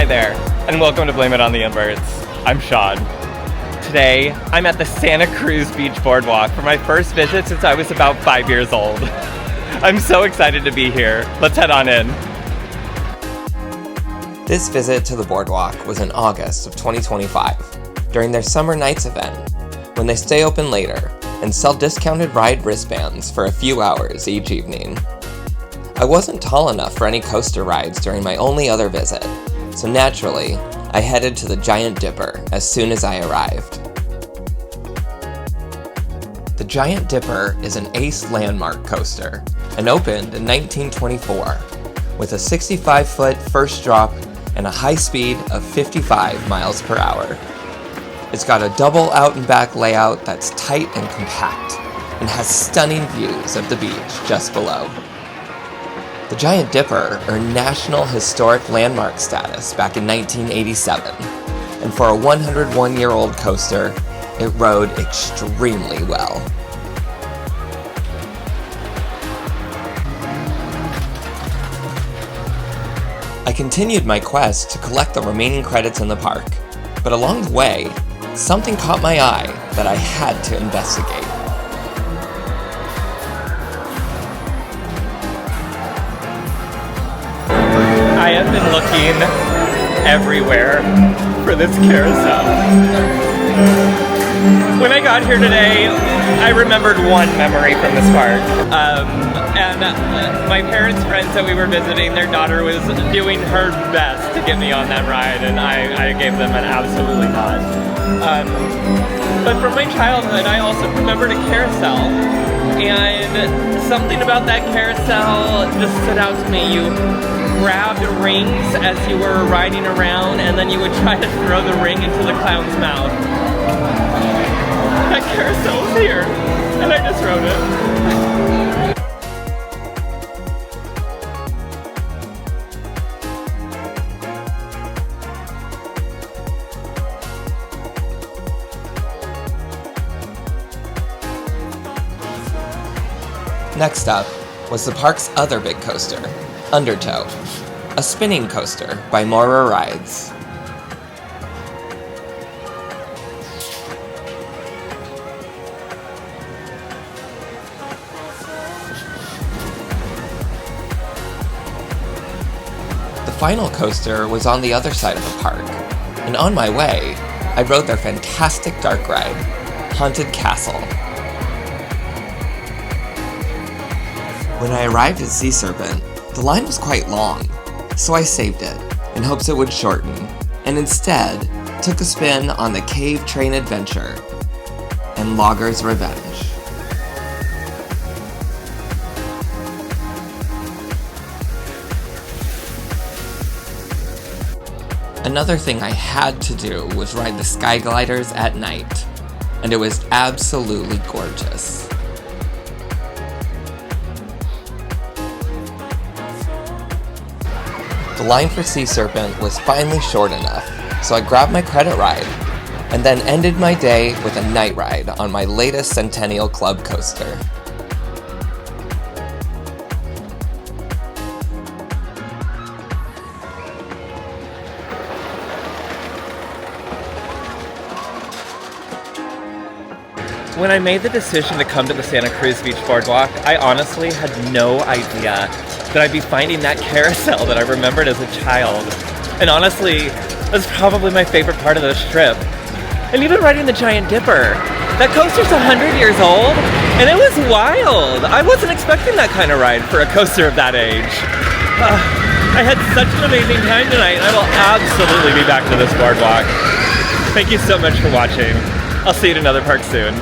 there, and welcome to Blame It on the Inverts. I'm Sean. Today, I'm at the Santa Cruz Beach Boardwalk for my first visit since I was about 5 years old. I'm so excited to be here. Let's head on in. This visit to the Boardwalk was in August of 2025, during their Summer Nights event, when they stay open later and sell discounted ride wristbands for a few hours each evening. I wasn't tall enough for any coaster rides during my only other visit, so naturally, I headed to the Giant Dipper as soon as I arrived. The Giant Dipper is an Ace landmark coaster and opened in 1924 with a 65-foot first drop and a high speed of 55 miles per hour. It's got a double out and back layout that's tight and compact and has stunning views of the beach just below. The Giant Dipper earned National Historic Landmark status back in 1987, and for a 101-year-old coaster, it rode extremely well. I continued my quest to collect the remaining credits in the park, but along the way, something caught my eye that I had to investigate. I have been looking everywhere for this carousel. When I got here today, I remembered one memory from this park. My parents' friends that we were visiting, their daughter was doing her best to get me on that ride, and I gave them an absolutely not. But from my childhood, I also remembered a carousel, and something about that carousel just stood out to me. You grabbed rings as you were riding around, and then you would try to throw the ring into the clown's mouth. That carousel is here, and I just rode it. Next up was the park's other big coaster, Undertow, a spinning coaster by Mora Rides. The final coaster was on the other side of the park, and on my way, I rode their fantastic dark ride, Haunted Castle. When I arrived at Sea Serpent, the line was quite long, so I saved it in hopes it would shorten, and instead took a spin on the Cave Train Adventure and Logger's Revenge. Another thing I had to do was ride the Sky Gliders at night, and it was absolutely gorgeous. The line for Sea Serpent was finally short enough, so I grabbed my credit ride, and then ended my day with a night ride on my latest Centennial Club coaster. When I made the decision to come to the Santa Cruz Beach Boardwalk, I honestly had no idea that I'd be finding that carousel that I remembered as a child. And honestly, that's probably my favorite part of this trip. And even riding the Giant Dipper. That coaster's 100 years old, and it was wild. I wasn't expecting that kind of ride for a coaster of that age. I had such an amazing time tonight, and I will absolutely be back to this boardwalk. Thank you so much for watching. I'll see you at another park soon.